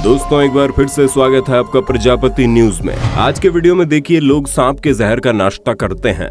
दोस्तों एक बार फिर से स्वागत है आपका प्रजापति न्यूज में। आज के वीडियो में देखिए लोग सांप के जहर का नाश्ता करते हैं।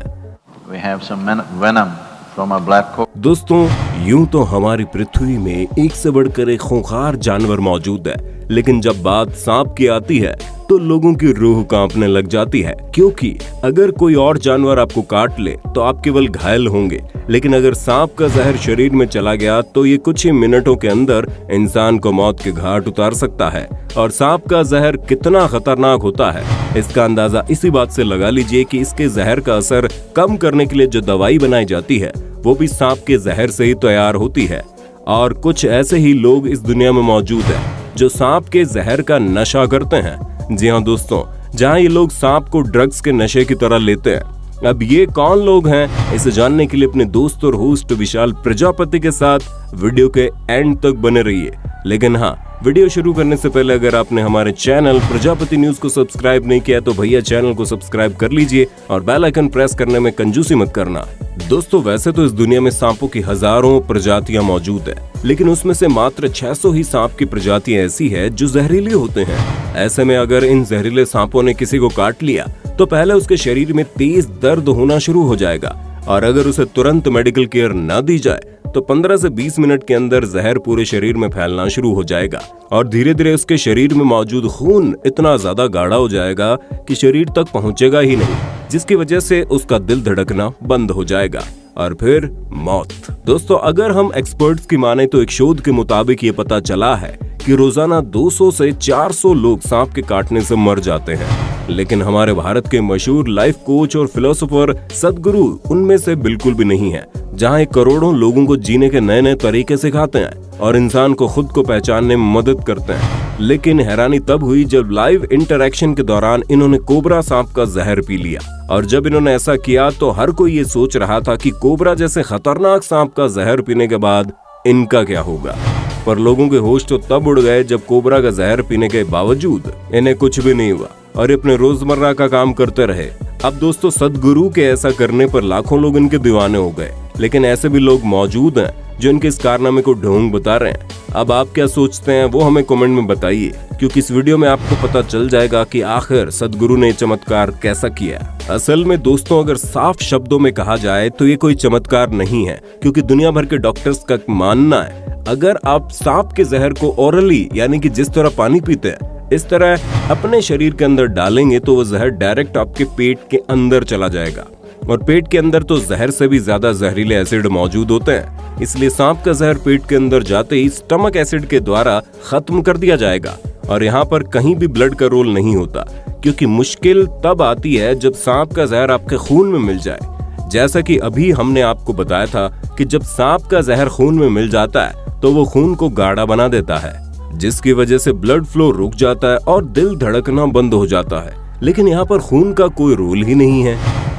We have some venom from a black cobra. दोस्तों यूं तो हमारी पृथ्वी में एक से बढ़कर एक खूंखार जानवर मौजूद है, लेकिन जब बात सांप की आती है तो लोगों की रूह कांपने लग जाती है, क्योंकि अगर कोई और जानवर आपको काट ले तो आप केवल घायल होंगे, लेकिन अगर सांप का जहर शरीर में चला गया तो ये कुछ ही मिनटों के अंदर इंसान को मौत के घाट उतार सकता है। और सांप का जहर कितना खतरनाक होता है इसका अंदाजा इसी बात से लगा लीजिए कि इसके जहर का असर कम करने के लिए जो दवाई बनाई जाती है वो भी सांप के जहर से ही तैयार होती है। और कुछ ऐसे ही लोग इस दुनिया में मौजूद हैं जो सांप के जहर का नशा करते हैं। जी हाँ दोस्तों, जहाँ ये लोग सांप को ड्रग्स के नशे की तरह लेते हैं। अब ये कौन लोग हैं, इसे जानने के लिए अपने दोस्त और होस्ट विशाल प्रजापति के साथ वीडियो के एंड तक बने रहिए। लेकिन हाँ, वीडियो शुरू करने से पहले अगर आपने हमारे चैनल प्रजापति न्यूज को सब्सक्राइब नहीं किया तो भैया चैनल को सब्सक्राइब कर लीजिए और बेल आइकन प्रेस करने में कंजूसी मत करना। दोस्तों वैसे तो इस दुनिया में सांपों की हजारों प्रजातियां मौजूद है, लेकिन उसमें से मात्र 600 ही सांप की प्रजातियां ऐसी है जो जहरीले होते हैं। ऐसे में अगर इन जहरीले सांपों ने किसी को काट लिया तो पहले उसके शरीर में तेज दर्द होना शुरू हो जाएगा, और अगर उसे तुरंत मेडिकल केयर न दी जाए तो 15 से 20 मिनट के अंदर जहर पूरे शरीर में फैलना शुरू हो जाएगा और धीरे धीरे उसके शरीर में मौजूद खून इतना ज्यादा गाढ़ा हो जाएगा कि शरीर तक पहुंचेगा ही नहीं, जिसकी वजह से उसका दिल धड़कना बंद हो जाएगा और फिर मौत। दोस्तों अगर हम एक्सपर्ट्स की माने तो एक शोध के मुताबिक ये पता चला है कि रोजाना 200 से 400 लोग सांप के काटने से मर जाते हैं, लेकिन हमारे भारत के मशहूर लाइफ कोच और फिलोसोफर सदगुरु उनमें से बिल्कुल भी नहीं है, जहां एक करोड़ों लोगों को जीने के नए नए तरीके सिखाते हैं और इंसान को खुद को पहचानने में मदद करते हैं। लेकिन हैरानी तब हुई जब लाइव इंटरैक्शन के दौरान इन्होंने कोबरा सांप का जहर पी लिया, और जब इन्होंने ऐसा किया तो हर कोई ये सोच रहा था कि कोबरा जैसे खतरनाक सांप का जहर पीने के बाद इनका क्या होगा। पर लोगों के होश तो तब उड़ गए जब कोबरा का जहर पीने के बावजूद इन्हें कुछ भी नहीं हुआ और अपने रोजमर्रा का काम करते रहे। अब दोस्तों सदगुरु के ऐसा करने पर लाखों लोग इनके दीवाने हो गए, लेकिन ऐसे भी लोग मौजूद हैं जो इनके इस कारनामे को ढोंग बता रहे हैं। अब आप क्या सोचते हैं वो हमें कमेंट में बताइए, क्योंकि इस वीडियो में आपको पता चल जाएगा कि आखिर सदगुरु ने चमत्कार कैसा किया। असल में दोस्तों अगर साफ शब्दों में कहा जाए तो ये कोई चमत्कार नहीं है, क्योंकि दुनिया भर के डॉक्टर्स का मानना है अगर आप सांप के जहर को ओरली यानी कि जिस तरह पानी पीते हैं इस तरह अपने शरीर के अंदर डालेंगे तो वो जहर डायरेक्ट आपके पेट के अंदर चला जाएगा, और पेट के अंदर तो जहर से भी ज्यादा जहरीले एसिड मौजूद होते हैं। इसलिए सांप का जहर पेट के अंदर जाते ही स्टमक एसिड के द्वारा खत्म कर दिया जाएगा, और यहाँ पर कहीं भी ब्लड का रोल नहीं होता, क्योंकि मुश्किल तब आती है जब सांप का जहर आपके खून में मिल जाए। जैसा कि अभी हमने आपको बताया था कि जब सांप का जहर खून में मिल जाता है तो वो खून को गाढ़ा बना देता है, जिसकी वजह से ब्लड फ्लो रुक जाता है और दिल धड़कना बंद हो जाता है। लेकिन यहाँ पर खून का कोई रोल ही नहीं है।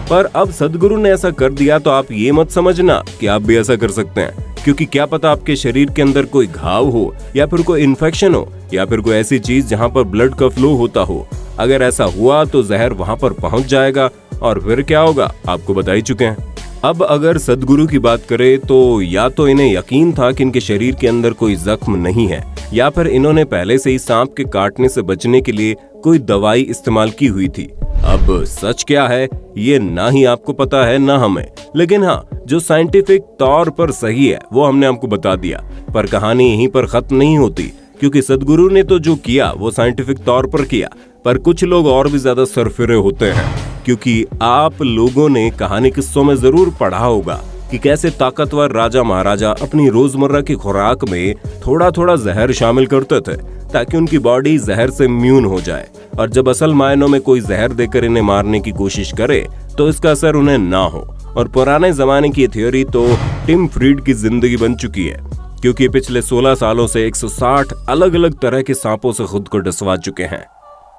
पर अब सदगुरु ने ऐसा कर दिया तो आप ये मत समझना कि आप भी ऐसा कर सकते हैं, क्योंकि क्या पता आपके शरीर के अंदर कोई घाव हो या फिर कोई इन्फेक्शन हो या फिर कोई ऐसी चीज जहाँ पर ब्लड का फ्लो होता हो। अगर ऐसा हुआ तो जहर वहाँ पर पहुँच जाएगा और फिर क्या होगा आपको बता ही चुके हैं। अब अगर सदगुरु की बात करें तो या तो इन्हें यकीन था कि इनके शरीर के अंदर कोई जख्म नहीं है, या फिर इन्होंने पहले से ही सांप के काटने से बचने के लिए कोई दवाई इस्तेमाल की हुई थी। अब सच क्या है ये ना ही आपको पता है ना हमें, लेकिन हाँ जो साइंटिफिक तौर पर सही है वो हमने आपको बता दिया। पर कहानी यहीं पर खत्म नहीं होती, क्योंकि सदगुरु ने तो जो किया वो साइंटिफिक तौर पर किया, पर कुछ लोग और भी ज्यादा सरफिरे होते हैं, क्योंकि आप लोगों ने कहानी किस्सों में जरूर पढ़ा होगा कि कैसे ताकतवर राजा महाराजा अपनी रोजमर्रा की खुराक में थोड़ा थोड़ा जहर शामिल करते थे ताकि उनकी बॉडी जहर से इम्यून हो जाए, और जब असल मायनों में कोई जहर देकर इन्हें मारने की कोशिश करे तो इसका असर उन्हें ना हो। और पुराने जमाने की थ्योरी तो टिम फ्रीड की जिंदगी बन चुकी है, क्योंकि पिछले 16 सालों से 160 अलग अलग तरह के सांपों से खुद को डसवा चुके हैं।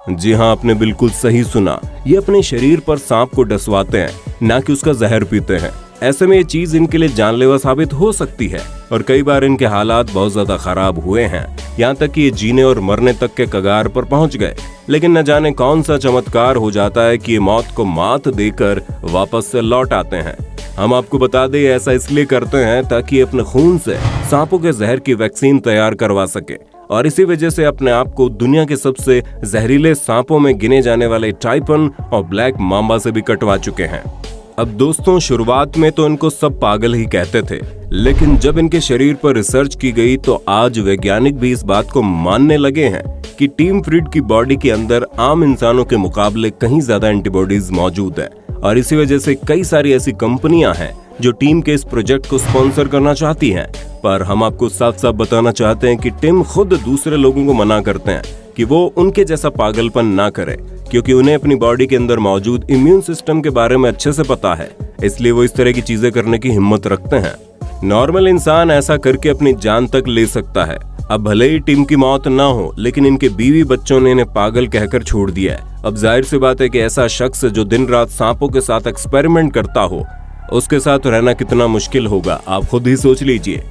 जी हाँ, आपने बिल्कुल सही सुना, ये अपने शरीर पर सांप को डसवाते हैं, ना कि उसका जहर पीते हैं। ऐसे में ये चीज इनके लिए जानलेवा साबित हो सकती है, और कई बार इनके हालात बहुत ज्यादा खराब हुए हैं, यहाँ तक कि ये जीने और मरने तक के कगार पर पहुंच गए। लेकिन न जाने कौन सा चमत्कार हो जाता है कि ये मौत को मात देकर वापस से लौट आते हैं। हम आपको बता दें ऐसा इसलिए करते हैं ताकि अपने खून से सांपों के जहर की वैक्सीन तैयार करवा सके, और इसी वजह से अपने आप को दुनिया के सबसे जहरीले सांपों में गिने जाने वाले टाइफन और ब्लैक मांबा से भी कटवा चुके हैं। अब दोस्तों, शुरुआत में तो इनको सब पागल ही कहते थे, लेकिन जब इनके शरीर पर रिसर्च की गई तो आज वैज्ञानिक भी इस बात को मानने लगे हैं कि टीम फ्रीड की बॉडी के अंदर आम इंसानों के मुकाबले कहीं ज्यादा एंटीबॉडीज मौजूद है। और इसी वजह से कई सारी ऐसी कंपनियां हैं जो टीम के इस प्रोजेक्ट को स्पॉन्सर करना चाहती हैं। पर हम आपको साफ साफ बताना चाहते हैं कि टिम खुद दूसरे लोगों को मना करते हैं कि वो उनके जैसा पागलपन ना करे, क्योंकि उन्हें अपनी बॉडी के अंदर मौजूद इम्यून सिस्टम के बारे में अच्छे से पता है, इसलिए वो इस तरह की चीजें करने की हिम्मत रखते हैं। नॉर्मल इंसान ऐसा करके अपनी जान तक ले सकता है। अब भले ही टिम की मौत ना हो, लेकिन इनके बीवी बच्चों ने इन्हें पागल कहकर छोड़ दिया है। अब जाहिर सी बात है कि ऐसा शख्स जो दिन रात सांपों के साथ एक्सपेरिमेंट करता हो, उसके साथ रहना कितना मुश्किल होगा, आप खुद ही सोच लीजिए।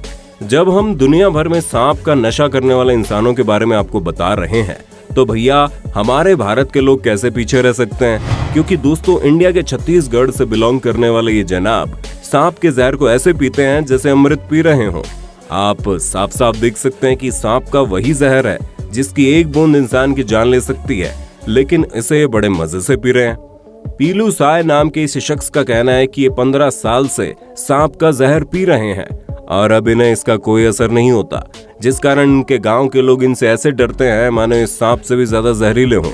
जब हम दुनिया भर में सांप का नशा करने वाले इंसानों के बारे में आपको बता रहे हैं, तो भैया हमारे भारत के लोग कैसे पीछे रह सकते हैं? क्योंकि दोस्तों, इंडिया के छत्तीसगढ़ से बिलोंग करने वाले ये जनाब सांप के जहर को ऐसे पीते हैं जैसे अमृत पी रहे हों। आप साफ साफ देख सकते हैं कि सांप का वही जहर है जिसकी एक बूंद इंसान की जान ले सकती है, लेकिन इसे बड़े मजे से पी रहे हैं। पीलू साय नाम के इस शख्स का कहना है कि ये 15 साल से सांप का जहर पी रहे हैं और अब इन्हें इसका कोई असर नहीं होता, जिस कारण इनके गांव के लोग इनसे ऐसे डरते हैं मानो इस सांप से भी ज्यादा जहरीले हों।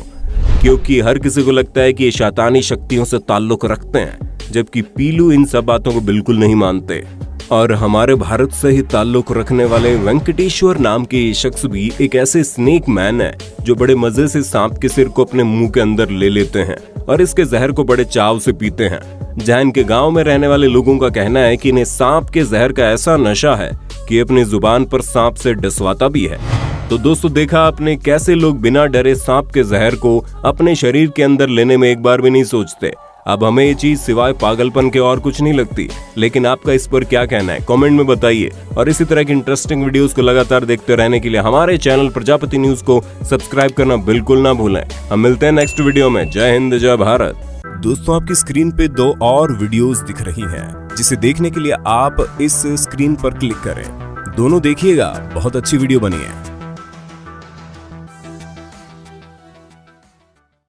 क्योंकि हर किसी को लगता है कि ये शैतानी शक्तियों से ताल्लुक रखते हैं, जबकि पीलू इन सब बातों को बिल्कुल नहीं मानते। और हमारे भारत से ही ताल्लुक रखने वाले वेंकटेश्वर नाम के ये शख्स भी एक ऐसे स्नेक मैन है जो बड़े मजे से सांप के सिर को अपने मुंह के अंदर ले लेते हैं और इसके जहर को बड़े चाव से पीते हैं। जहां इनके गांव में रहने वाले लोगों का कहना है कि इन्हें सांप के जहर का ऐसा नशा है कि अपनी जुबान पर सांप से डसवाता भी है। तो दोस्तों, देखा आपने कैसे लोग बिना डरे सांप के जहर को अपने शरीर के अंदर लेने में एक बार भी नहीं सोचते। अब हमें ये चीज सिवाय पागलपन के और कुछ नहीं लगती, लेकिन आपका इस पर क्या कहना है कमेंट में बताइए। और इसी तरह की इंटरेस्टिंग वीडियोस को लगातार देखते रहने के लिए हमारे चैनल प्रजापति न्यूज को सब्सक्राइब करना बिल्कुल ना भूलें। हम मिलते हैं नेक्स्ट वीडियो में। जय हिंद, जय भारत। दोस्तों, आपकी स्क्रीन पे 2 और वीडियोस दिख रही हैं, जिसे देखने के लिए आप इस स्क्रीन पर क्लिक करें। दोनों देखिएगा, बहुत अच्छी वीडियो बनी है।